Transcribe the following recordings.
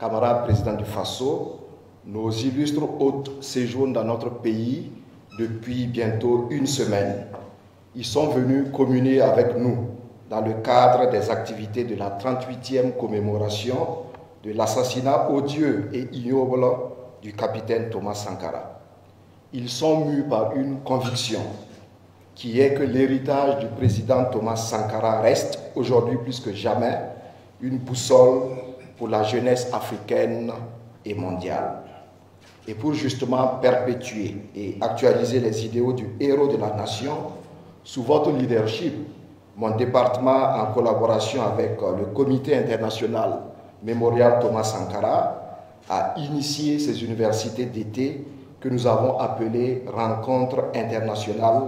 Camarades président du Faso, nos illustres hôtes séjournent dans notre pays depuis bientôt une semaine. Ils sont venus communier avec nous dans le cadre des activités de la 38e commémoration de l'assassinat odieux et ignoble du capitaine Thomas Sankara. Ils sont mus par une conviction qui est que l'héritage du président Thomas Sankara reste aujourd'hui plus que jamais une boussole pour la jeunesse africaine et mondiale. Et pour justement perpétuer et actualiser les idéaux du héros de la nation, sous votre leadership, mon département, en collaboration avec le Comité international Mémorial Thomas Sankara, a initié ces universités d'été que nous avons appelées Rencontres internationales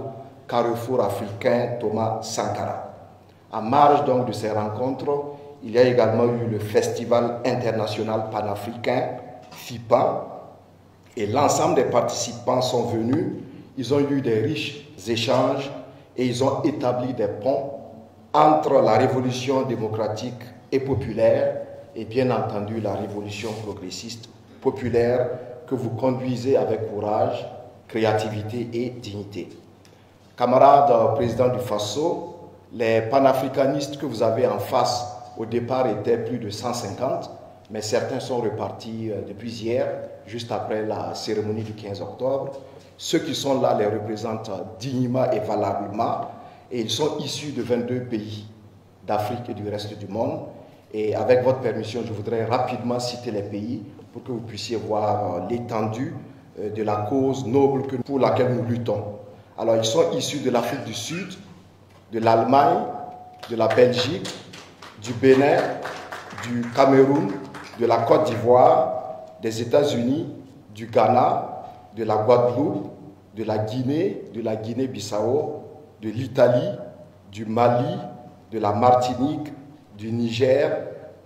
Carrefour africain Thomas Sankara. En marge donc de ces rencontres, il y a également eu le Festival international panafricain, FIPA, et l'ensemble des participants sont venus, ils ont eu des riches échanges et ils ont établi des ponts entre la révolution démocratique et populaire et bien entendu la révolution progressiste populaire que vous conduisez avec courage, créativité et dignité. Camarades président du Faso, les panafricanistes que vous avez en face au départ étaient plus de 150, mais certains sont repartis depuis hier, juste après la cérémonie du 15 octobre. Ceux qui sont là les représentent dignement et valablement, et ils sont issus de 22 pays d'Afrique et du reste du monde. Et avec votre permission, je voudrais rapidement citer les pays pour que vous puissiez voir l'étendue de la cause noble pour laquelle nous luttons. Alors, ils sont issus de l'Afrique du Sud, de l'Allemagne, de la Belgique, du Bénin, du Cameroun, de la Côte d'Ivoire, des États-Unis, du Ghana, de la Guadeloupe, de la Guinée-Bissau, de l'Italie, du Mali, de la Martinique, du Niger,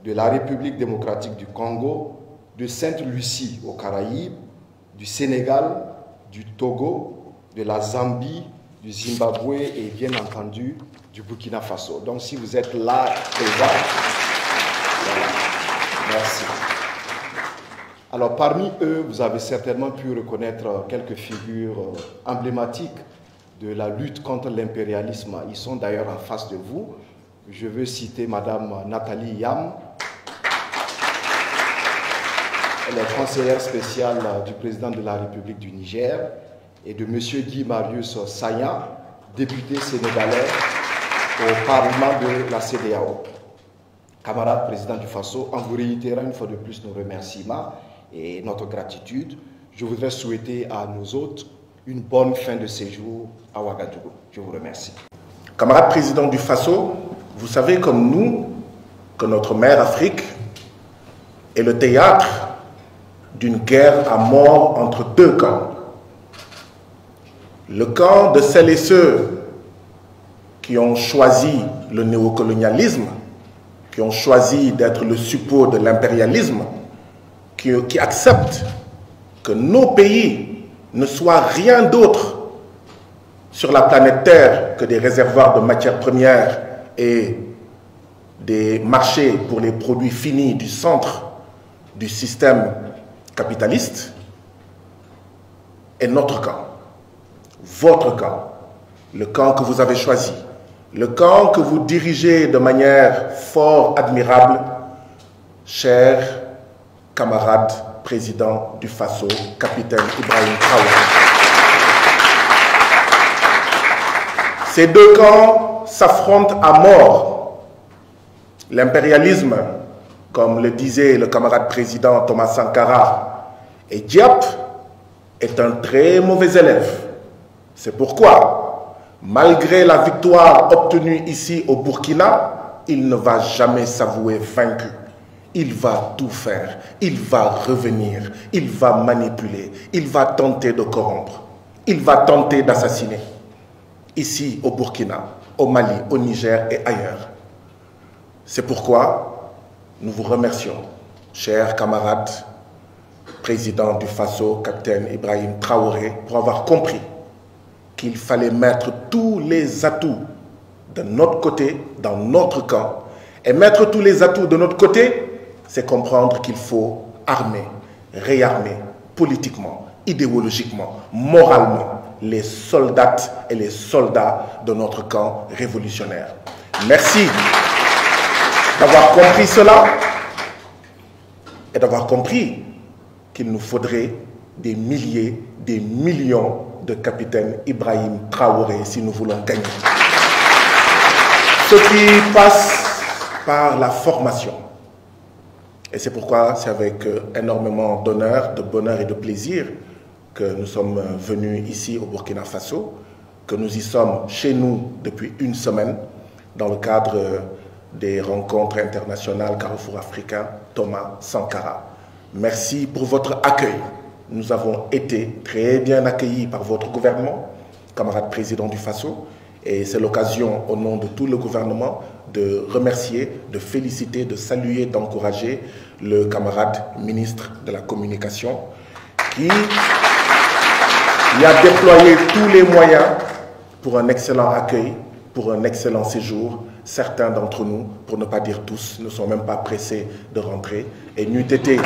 de la République démocratique du Congo, de Sainte-Lucie aux Caraïbes, du Sénégal, du Togo, de la Zambie, du Zimbabwe et bien entendu du Burkina Faso. Donc si vous êtes là présents, voilà. Merci. Alors parmi eux, vous avez certainement pu reconnaître quelques figures emblématiques de la lutte contre l'impérialisme. Ils sont d'ailleurs en face de vous. Je veux citer Madame Nathalie Yam. Elle est conseillère spéciale du président de la République du Niger et de Monsieur Guy Marius Sagna, député sénégalais au Parlement de la CEDEAO. Camarade président du Faso, en vous réitérant une fois de plus nos remerciements et notre gratitude, je voudrais souhaiter à nos hôtes une bonne fin de séjour à Ouagadougou. Je vous remercie. Camarade président du Faso, vous savez comme nous que notre mère Afrique est le théâtre d'une guerre à mort entre deux camps. Le camp de celles et ceux qui ont choisi le néocolonialisme, qui ont choisi d'être le suppôt de l'impérialisme, qui acceptent que nos pays ne soient rien d'autre sur la planète Terre que des réservoirs de matières premières et des marchés pour les produits finis du centre du système capitaliste, est notre camp, votre camp, le camp que vous avez choisi, le camp que vous dirigez de manière fort admirable, cher camarade président du Faso, capitaine Ibrahim Traoré. Ces deux camps s'affrontent à mort. L'impérialisme, comme le disait le camarade président Thomas Sankara, et Diap est un très mauvais élève. C'est pourquoi, malgré la victoire obtenue ici au Burkina, il ne va jamais s'avouer vaincu. Il va tout faire, il va revenir, il va manipuler, il va tenter de corrompre, il va tenter d'assassiner. Ici au Burkina, au Mali, au Niger et ailleurs. C'est pourquoi nous vous remercions, chers camarades, président du Faso, capitaine Ibrahim Traoré, pour avoir compris qu'il fallait mettre tous les atouts de notre côté, dans notre camp. Et mettre tous les atouts de notre côté, c'est comprendre qu'il faut armer, réarmer, politiquement, idéologiquement, moralement, les soldates et les soldats de notre camp révolutionnaire. Merci d'avoir compris cela et d'avoir compris qu'il nous faudrait des milliers, des millions de capitaine Ibrahim Traoré si nous voulons gagner. Ce qui passe par la formation. Et c'est pourquoi c'est avec énormément d'honneur, de bonheur et de plaisir que nous sommes venus ici au Burkina Faso, que nous y sommes chez nous depuis une semaine dans le cadre des rencontres internationales Carrefour africain Thomas Sankara. Merci pour votre accueil. Nous avons été très bien accueillis par votre gouvernement, camarade président du Faso, et c'est l'occasion, au nom de tout le gouvernement, de remercier, de féliciter, de saluer, d'encourager le camarade ministre de la Communication qui a déployé tous les moyens pour un excellent accueil, pour un excellent séjour. Certains d'entre nous, pour ne pas dire tous, ne sont même pas pressés de rentrer. Et n'eût été...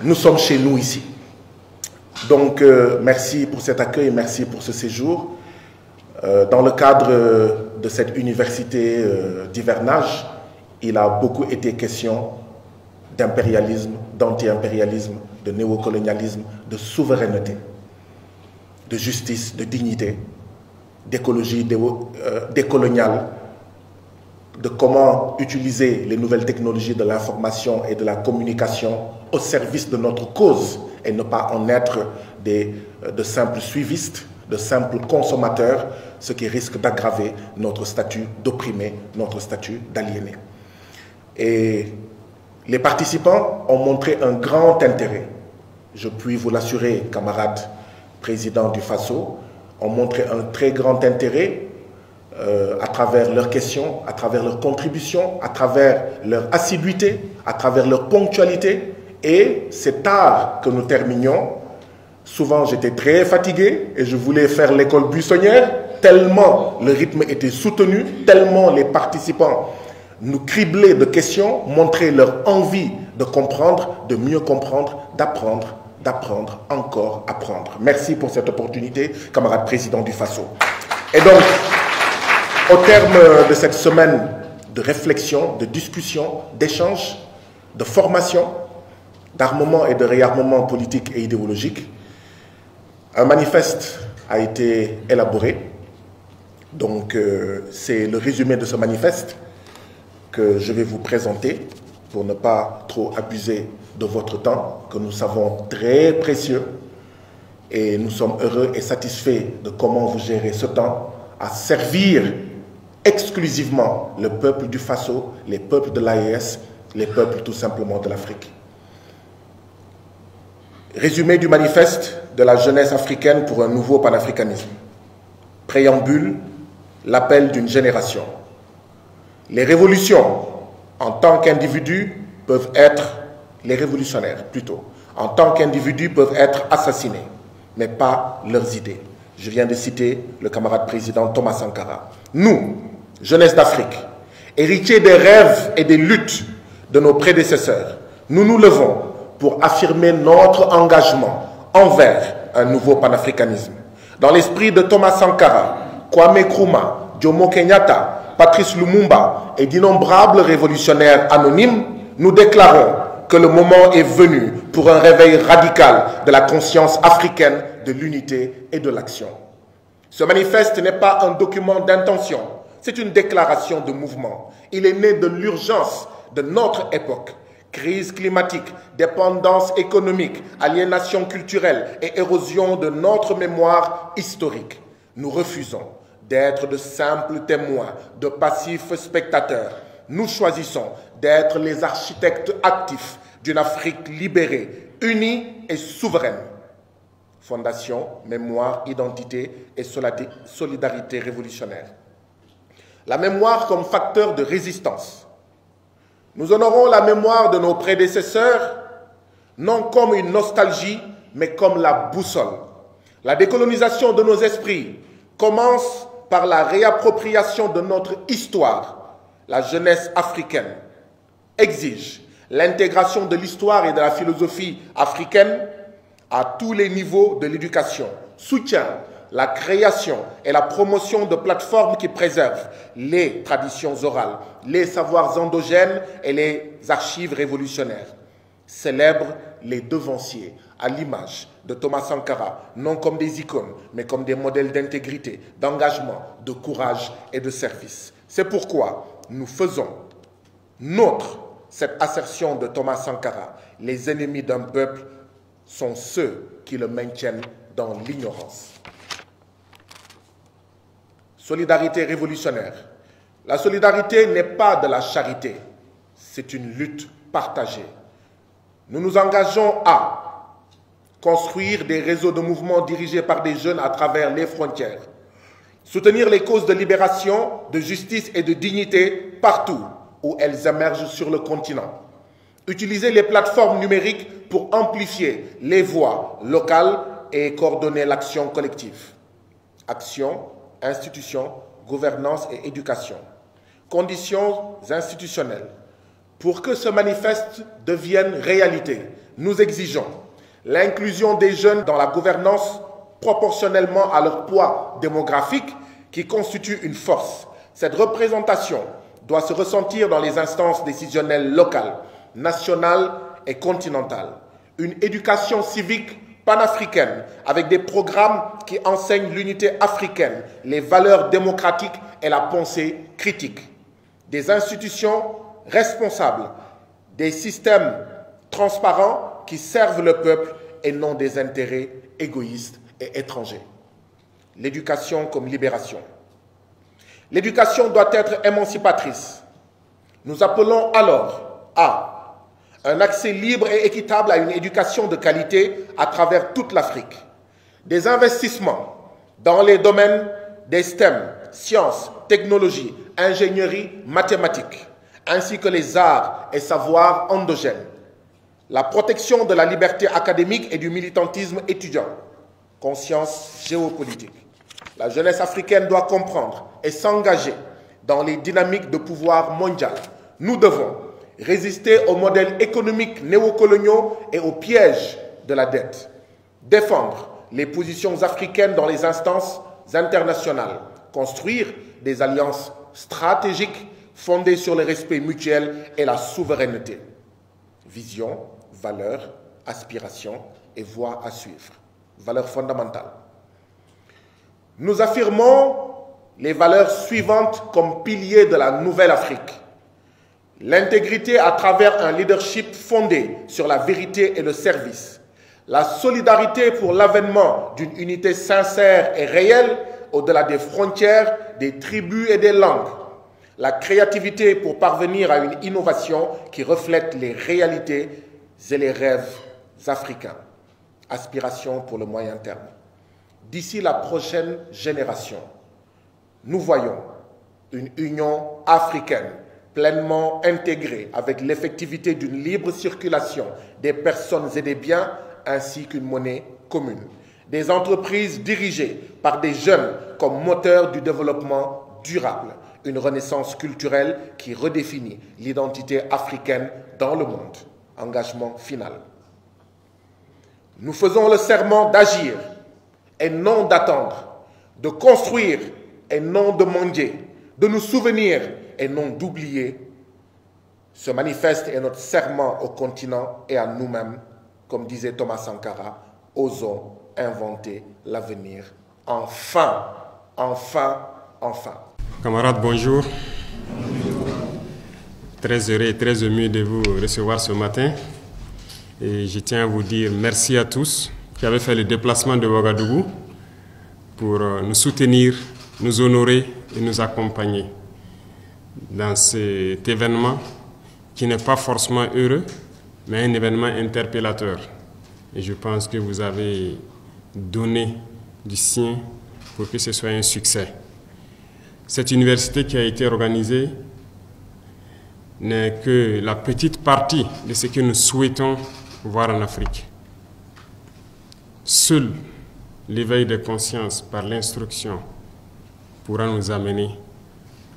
Nous sommes chez nous ici. Donc, merci pour cet accueil, merci pour ce séjour. Dans le cadre de cette université d'hivernage, il a beaucoup été question d'impérialisme, d'anti-impérialisme, de néocolonialisme, de souveraineté, de justice, de dignité, d'écologie décoloniale, de comment utiliser les nouvelles technologies de l'information et de la communication au service de notre cause et ne pas en être de simples suivistes, de simples consommateurs, ce qui risque d'aggraver notre statut d'opprimé, notre statut d'aliéné. Et les participants ont montré un grand intérêt. Je puis vous l'assurer, camarades présidents du Faso, ont montré un très grand intérêt à travers leurs questions, à travers leurs contributions, à travers leur assiduité, à travers leur ponctualité. Et c'est tard que nous terminions. Souvent, j'étais très fatigué et je voulais faire l'école buissonnière, tellement le rythme était soutenu, tellement les participants nous criblaient de questions, montraient leur envie de comprendre, de mieux comprendre, d'apprendre, d'apprendre, encore apprendre. Merci pour cette opportunité, camarade président du Faso. Et donc, au terme de cette semaine de réflexion, de discussion, d'échange, de formation, d'armement et de réarmement politique et idéologique, un manifeste a été élaboré. Donc, c'est le résumé de ce manifeste que je vais vous présenter pour ne pas trop abuser de votre temps, que nous savons très précieux. Et nous sommes heureux et satisfaits de comment vous gérez ce temps à servir exclusivement le peuple du Faso, les peuples de l'AES, les peuples tout simplement de l'Afrique. Résumé du manifeste de la jeunesse africaine pour un nouveau panafricanisme. Préambule, l'appel d'une génération. Les révolutions, en tant qu'individus, peuvent être, les révolutionnaires plutôt, en tant qu'individus peuvent être assassinés, mais pas leurs idées. Je viens de citer le camarade président Thomas Sankara. Nous, jeunesse d'Afrique, héritiers des rêves et des luttes de nos prédécesseurs, nous nous levons pour affirmer notre engagement envers un nouveau panafricanisme. Dans l'esprit de Thomas Sankara, Kwame Nkrumah, Jomo Kenyatta, Patrice Lumumba et d'innombrables révolutionnaires anonymes, nous déclarons que le moment est venu pour un réveil radical de la conscience africaine de l'unité et de l'action. Ce manifeste n'est pas un document d'intention, c'est une déclaration de mouvement. Il est né de l'urgence de notre époque. Crise climatique, dépendance économique, aliénation culturelle et érosion de notre mémoire historique. Nous refusons d'être de simples témoins, de passifs spectateurs. Nous choisissons d'être les architectes actifs d'une Afrique libérée, unie et souveraine. Fondation, mémoire, identité et solidarité révolutionnaire. la mémoire comme facteur de résistance. Nous honorons la mémoire de nos prédécesseurs, non comme une nostalgie, mais comme la boussole. La décolonisation de nos esprits commence par la réappropriation de notre histoire. La jeunesse africaine exige l'intégration de l'histoire et de la philosophie africaine à tous les niveaux de l'éducation, soutient la création et la promotion de plateformes qui préservent les traditions orales, les savoirs endogènes et les archives révolutionnaires, célèbre les devanciers à l'image de Thomas Sankara, non comme des icônes, mais comme des modèles d'intégrité, d'engagement, de courage et de service. C'est pourquoi nous faisons nôtre cette assertion de Thomas Sankara. Les ennemis d'un peuple sont ceux qui le maintiennent dans l'ignorance. Solidarité révolutionnaire. La solidarité n'est pas de la charité, c'est une lutte partagée. Nous nous engageons à construire des réseaux de mouvements dirigés par des jeunes à travers les frontières, soutenir les causes de libération, de justice et de dignité partout où elles émergent sur le continent, utiliser les plateformes numériques pour amplifier les voix locales et coordonner l'action collective. Action, institutions, gouvernance et éducation. Conditions institutionnelles. Pour que ce manifeste devienne réalité, nous exigeons l'inclusion des jeunes dans la gouvernance proportionnellement à leur poids démographique qui constitue une force. Cette représentation doit se ressentir dans les instances décisionnelles locales, nationales et continentales. Une éducation civique panafricaine avec des programmes qui enseignent l'unité africaine, les valeurs démocratiques et la pensée critique. Des institutions responsables, des systèmes transparents qui servent le peuple et non des intérêts égoïstes et étrangers. L'éducation comme libération. L'éducation doit être émancipatrice. Nous appelons alors à un accès libre et équitable à une éducation de qualité à travers toute l'Afrique. Des investissements dans les domaines des STEM, sciences, technologies, ingénierie, mathématiques, ainsi que les arts et savoirs endogènes. La protection de la liberté académique et du militantisme étudiant. Conscience géopolitique. La jeunesse africaine doit comprendre et s'engager dans les dynamiques de pouvoir mondial. Nous devons résister aux modèles économiques néocoloniaux et aux pièges de la dette. Défendre les positions africaines dans les instances internationales. Construire des alliances stratégiques fondées sur le respect mutuel et la souveraineté. Vision, valeurs, aspirations et voies à suivre. Valeurs fondamentales. Nous affirmons les valeurs suivantes comme piliers de la nouvelle Afrique. L'intégrité à travers un leadership fondé sur la vérité et le service. La solidarité pour l'avènement d'une unité sincère et réelle au-delà des frontières, des tribus et des langues. La créativité pour parvenir à une innovation qui reflète les réalités et les rêves africains. Aspiration pour le moyen terme. D'ici la prochaine génération, nous voyons une Union africaine pleinement intégrée avec l'effectivité d'une libre circulation des personnes et des biens ainsi qu'une monnaie commune. Des entreprises dirigées par des jeunes comme moteurs du développement durable. Une renaissance culturelle qui redéfinit l'identité africaine dans le monde. Engagement final. Nous faisons le serment d'agir et non d'attendre, de construire et non de mendier, de nous souvenir et non d'oublier. Ce manifeste est notre serment au continent et à nous-mêmes, comme disait Thomas Sankara, osons inventer l'avenir. Enfin, enfin, enfin. Camarades, bonjour. Très heureux et très ému de vous recevoir ce matin. Et je tiens à vous dire merci à tous qui avez fait le déplacement de Ouagadougou pour nous soutenir, nous honorer et nous accompagner dans cet événement qui n'est pas forcément heureux, mais un événement interpellateur. Et je pense que vous avez donné du sien pour que ce soit un succès. Cette université qui a été organisée n'est que la petite partie de ce que nous souhaitons voir en Afrique. Seul l'éveil des consciences par l'instruction pourra nous amener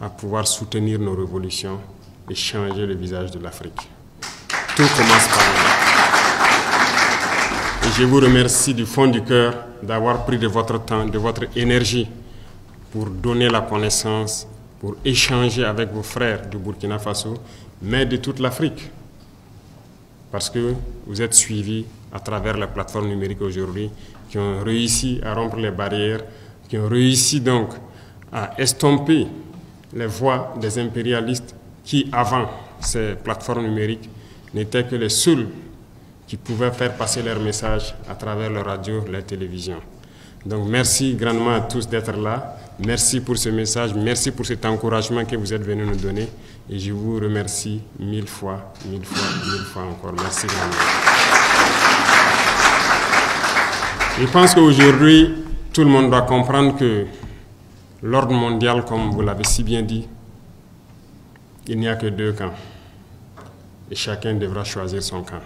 à pouvoir soutenir nos révolutions et changer le visage de l'Afrique. Tout commence par là. Et je vous remercie du fond du cœur d'avoir pris de votre temps, de votre énergie pour donner la connaissance, pour échanger avec vos frères du Burkina Faso, mais de toute l'Afrique. Parce que vous êtes suivis à travers la plateforme numérique aujourd'hui, qui ont réussi à rompre les barrières, qui ont réussi donc à estomper les voix des impérialistes qui, avant ces plateformes numériques, n'étaient que les seuls qui pouvaient faire passer leur message à travers la radio, la télévision. Donc merci grandement à tous d'être là. Merci pour ce message, merci pour cet encouragement que vous êtes venus nous donner. Et je vous remercie mille fois encore. Merci grandement. Je pense qu'aujourd'hui, tout le monde doit comprendre que l'ordre mondial, comme vous l'avez si bien dit, il n'y a que deux camps. Et chacun devra choisir son camp.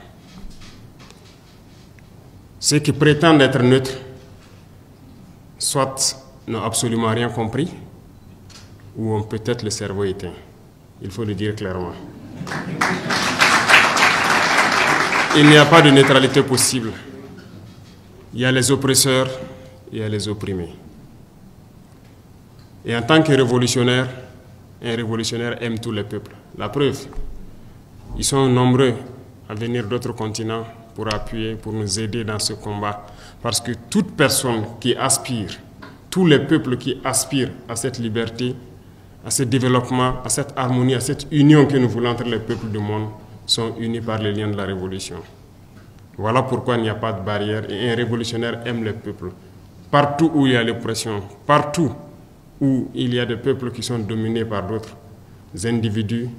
Ceux qui prétendent être neutres, soit n'ont absolument rien compris, ou ont peut-être le cerveau éteint. Il faut le dire clairement. Il n'y a pas de neutralité possible. Il y a les oppresseurs et il y a les opprimés. Et en tant que révolutionnaire, un révolutionnaire aime tous les peuples. La preuve, ils sont nombreux à venir d'autres continents pour appuyer, pour nous aider dans ce combat. Parce que toute personne qui aspire, tous les peuples qui aspirent à cette liberté, à ce développement, à cette harmonie, à cette union que nous voulons entre les peuples du monde, sont unis par les liens de la révolution. Voilà pourquoi il n'y a pas de barrière et un révolutionnaire aime les peuples. Partout où il y a l'oppression, partout où il y a des peuples qui sont dominés par d'autres individus,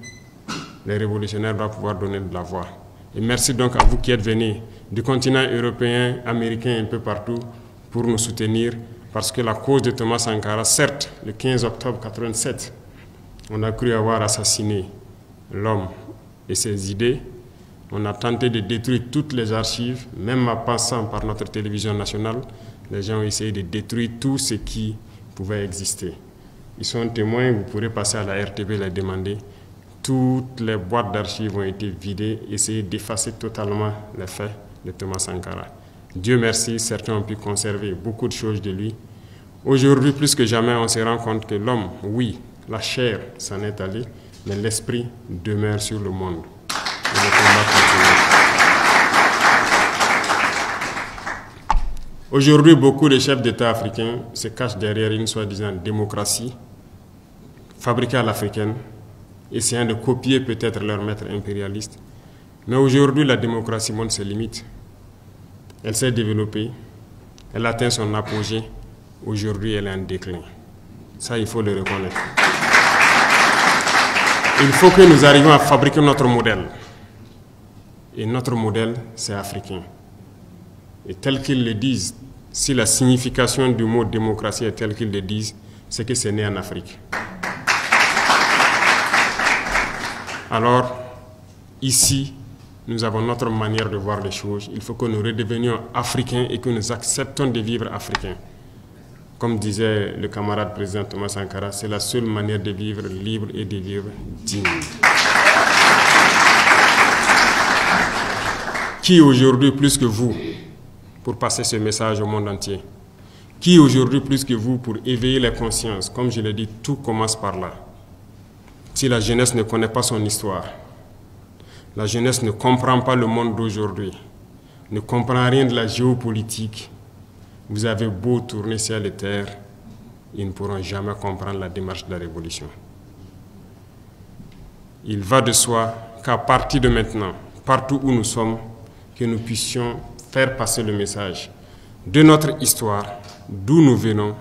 les révolutionnaires doivent pouvoir donner de la voix. Et merci donc à vous qui êtes venus du continent européen, américain, un peu partout, pour nous soutenir, parce que la cause de Thomas Sankara, certes, le 15 octobre 1987, on a cru avoir assassiné l'homme et ses idées. On a tenté de détruire toutes les archives, même en passant par notre télévision nationale. Les gens ont essayé de détruire tout ce qui pouvait exister. Ils sont témoins, vous pourrez passer à la RTB les demander. Toutes les boîtes d'archives ont été vidées, essayer d'effacer totalement les faits de Thomas Sankara. Dieu merci, certains ont pu conserver beaucoup de choses de lui. Aujourd'hui, plus que jamais, on se rend compte que l'homme, oui, la chair s'en est allée, mais l'esprit demeure sur le monde. Et le combat continue. Aujourd'hui, beaucoup de chefs d'État africains se cachent derrière une soi-disant démocratie, fabriquée à l'africaine, essayant de copier peut-être leur maître impérialiste. Mais aujourd'hui, la démocratie montre ses limites. Elle s'est développée, elle atteint son apogée. Aujourd'hui, elle est en déclin. Ça, il faut le reconnaître. Il faut que nous arrivions à fabriquer notre modèle. Et notre modèle, c'est africain. Et tel qu'ils le disent, si la signification du mot démocratie est telle qu'ils le disent, c'est que c'est né en Afrique. Alors, ici, nous avons notre manière de voir les choses. Il faut que nous redevenions africains et que nous acceptons de vivre africains. Comme disait le camarade président Thomas Sankara, c'est la seule manière de vivre libre et de vivre digne. Qui aujourd'hui plus que vous pour passer ce message au monde entier? Qui aujourd'hui plus que vous pour éveiller les consciences? Comme je l'ai dit, tout commence par là. Si la jeunesse ne connaît pas son histoire, la jeunesse ne comprend pas le monde d'aujourd'hui, ne comprend rien de la géopolitique, vous avez beau tourner ciel et terre, ils ne pourront jamais comprendre la démarche de la révolution. Il va de soi qu'à partir de maintenant, partout où nous sommes, que nous puissions faire passer le message de notre histoire, d'où nous venons,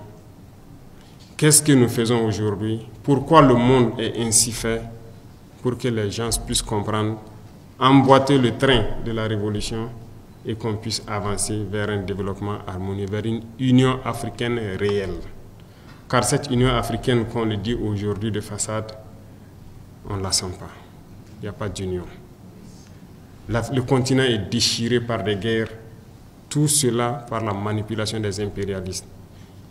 qu'est-ce que nous faisons aujourd'hui, pourquoi le monde est ainsi fait, pour que les gens puissent comprendre, emboîter le train de la révolution et qu'on puisse avancer vers un développement harmonieux, vers une union africaine réelle. Car cette Union africaine, qu'on le dit aujourd'hui de façade, on ne la sent pas. Il n'y a pas d'union. Le continent est déchiré par des guerres, tout cela par la manipulation des impérialistes.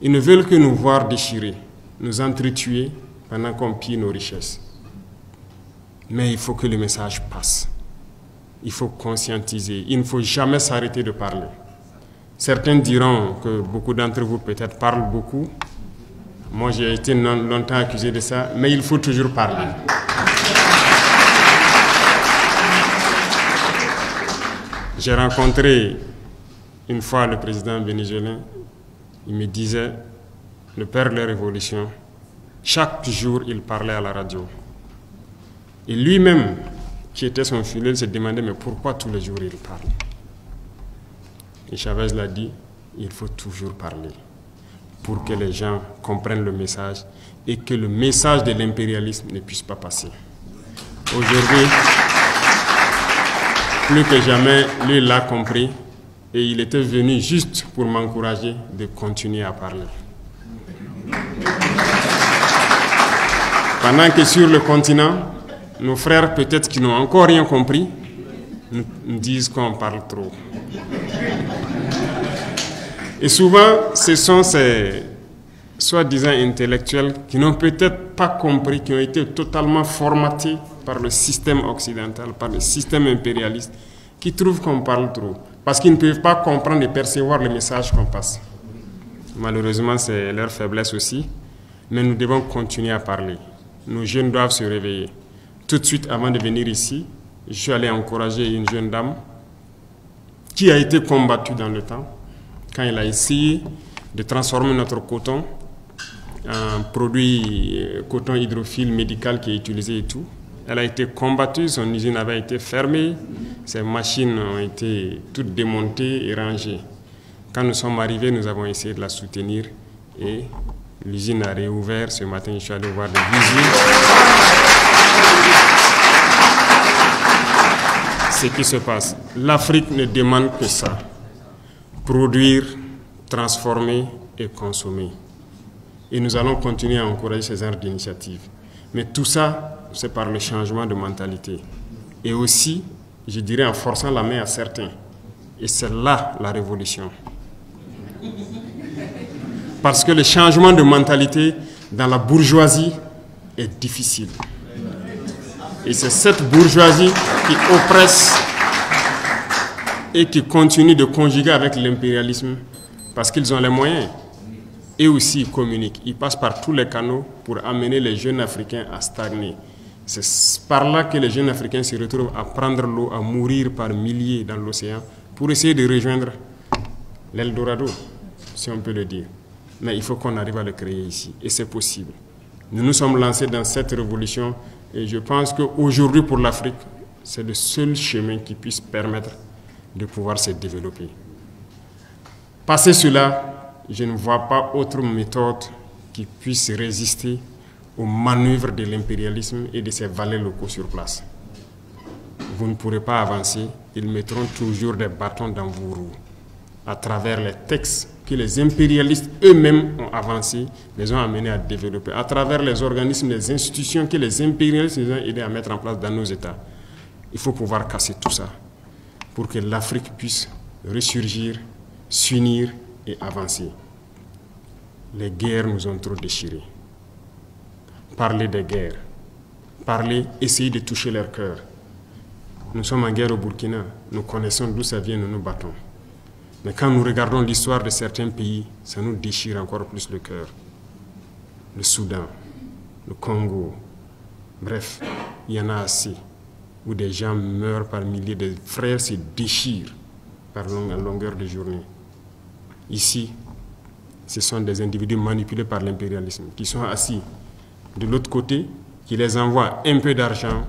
Ils ne veulent que nous voir déchirés, nous entretuer pendant qu'on pille nos richesses. Mais il faut que le message passe. Il faut conscientiser. Il ne faut jamais s'arrêter de parler. Certains diront que beaucoup d'entre vous peut-être parlent beaucoup. Moi, j'ai été longtemps accusé de ça, mais il faut toujours parler. J'ai rencontré une fois le président vénézuélien. Il me disait, le père de la révolution, chaque jour il parlait à la radio. Et lui-même, qui était son fidèle, se demandait, mais pourquoi tous les jours il parle? Et Chavez l'a dit, il faut toujours parler pour que les gens comprennent le message et que le message de l'impérialisme ne puisse pas passer. Aujourd'hui, plus que jamais, lui l'a compris et il était venu juste pour m'encourager de continuer à parler. Pendant que sur le continent, nos frères, peut-être qui n'ont encore rien compris, nous disent qu'on parle trop. Et souvent, ce sont ces soi-disant intellectuels qui n'ont peut-être pas compris, qui ont été totalement formatés par le système occidental, par le système impérialiste, qui trouvent qu'on parle trop. Parce qu'ils ne peuvent pas comprendre et percevoir le message qu'on passe. Malheureusement, c'est leur faiblesse aussi. Mais nous devons continuer à parler. Nos jeunes doivent se réveiller. Tout de suite, avant de venir ici, je suis allé encourager une jeune dame qui a été combattue dans le temps, quand elle a essayé de transformer notre coton en produit coton hydrophile médical qui est utilisé et tout. Elle a été combattue, son usine avait été fermée, ses machines ont été toutes démontées et rangées. Quand nous sommes arrivés, nous avons essayé de la soutenir et l'usine a réouvert. Ce matin, je suis allé voir des visites. Ce qui se passe, l'Afrique ne demande que ça. Produire, transformer et consommer. Et nous allons continuer à encourager ces genres d'initiatives. Mais tout ça, c'est par le changement de mentalité. Et aussi, je dirais, en forçant la main à certains. Et c'est là la révolution. Parce que le changement de mentalité dans la bourgeoisie est difficile. Et c'est cette bourgeoisie qui oppresse et qui continue de conjuguer avec l'impérialisme parce qu'ils ont les moyens. Et aussi, ils communiquent. Ils passent par tous les canaux pour amener les jeunes Africains à stagner. C'est par là que les jeunes Africains se retrouvent à prendre l'eau, à mourir par milliers dans l'océan pour essayer de rejoindre l'Eldorado, si on peut le dire. Mais il faut qu'on arrive à le créer ici. Et c'est possible. Nous nous sommes lancés dans cette révolution et je pense qu'aujourd'hui, pour l'Afrique, c'est le seul chemin qui puisse permettre de pouvoir se développer. Passé cela, je ne vois pas autre méthode qui puisse résister aux manœuvres de l'impérialisme et de ses valets locaux sur place. Vous ne pourrez pas avancer, ils mettront toujours des bâtons dans vos roues à travers les textes que les impérialistes eux-mêmes ont avancés, les ont amenés à développer, à travers les organismes, les institutions que les impérialistes nous ont aidés à mettre en place dans nos États. Il faut pouvoir casser tout ça pour que l'Afrique puisse ressurgir, s'unir et avancer. Les guerres nous ont trop déchirés. Parler des guerres, essayer de toucher leur cœur. Nous sommes en guerre au Burkina, nous connaissons d'où ça vient, nous nous battons. Mais quand nous regardons l'histoire de certains pays, ça nous déchire encore plus le cœur. Le Soudan, le Congo, bref, il y en a assez, où des gens meurent par milliers, des frères se déchirent par longueur de journée. Ici, ce sont des individus manipulés par l'impérialisme, qui sont assis de l'autre côté, qui les envoient un peu d'argent,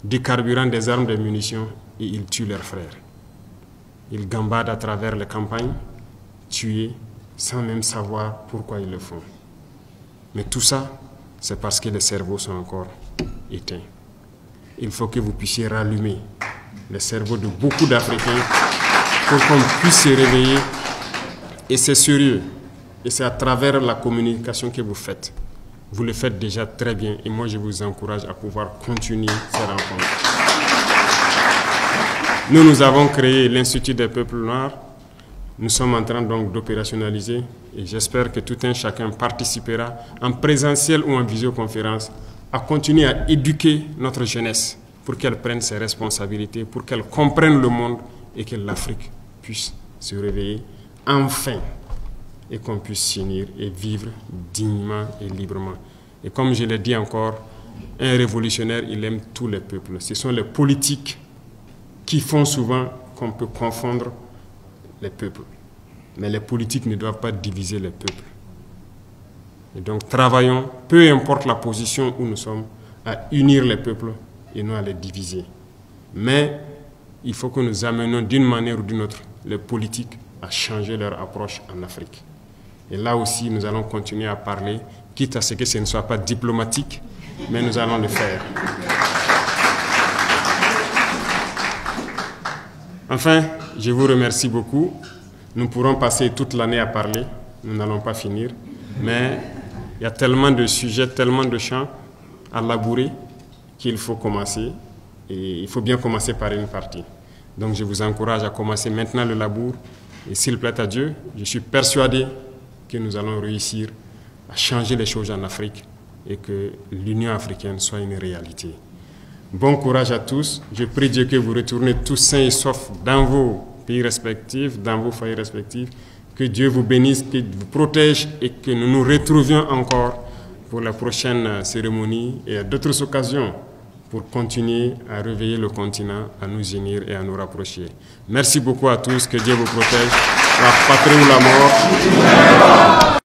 du carburant, des armes, des munitions, et ils tuent leurs frères. Ils gambadent à travers les campagnes, tués, sans même savoir pourquoi ils le font. Mais tout ça, c'est parce que les cerveaux sont encore éteints. Il faut que vous puissiez rallumer les cerveaux de beaucoup d'Africains pour qu'on puisse se réveiller. Et c'est sérieux. Et c'est à travers la communication que vous faites. Vous le faites déjà très bien et moi je vous encourage à pouvoir continuer ces rencontres. Nous avons créé l'Institut des peuples noirs. Nous sommes en train donc d'opérationnaliser et j'espère que tout un chacun participera en présentiel ou en visioconférence à continuer à éduquer notre jeunesse pour qu'elle prenne ses responsabilités, pour qu'elle comprenne le monde et que l'Afrique puisse se réveiller enfin et qu'on puisse s'unir et vivre dignement et librement. Et comme je l'ai dit encore, un révolutionnaire, il aime tous les peuples. Ce sont les politiques qui font souvent qu'on peut confondre les peuples. Mais les politiques ne doivent pas diviser les peuples. Et donc travaillons, peu importe la position où nous sommes, à unir les peuples et non à les diviser. Mais il faut que nous amenions d'une manière ou d'une autre les politiques à changer leur approche en Afrique. Et là aussi, nous allons continuer à parler, quitte à ce que ce ne soit pas diplomatique, mais nous allons le faire. Enfin, je vous remercie beaucoup. Nous pourrons passer toute l'année à parler, nous n'allons pas finir, mais il y a tellement de sujets, tellement de champs à labourer qu'il faut commencer, et il faut bien commencer par une partie. Donc je vous encourage à commencer maintenant le labour, et s'il plaît à Dieu, je suis persuadé que nous allons réussir à changer les choses en Afrique et que l'Union africaine soit une réalité. Bon courage à tous. Je prie Dieu que vous retournez tous sains et saufs dans vos pays respectifs, dans vos foyers respectifs. Que Dieu vous bénisse, que vous protège et que nous nous retrouvions encore pour la prochaine cérémonie et à d'autres occasions pour continuer à réveiller le continent, à nous unir et à nous rapprocher. Merci beaucoup à tous. Que Dieu vous protège. La patrie ou la mort.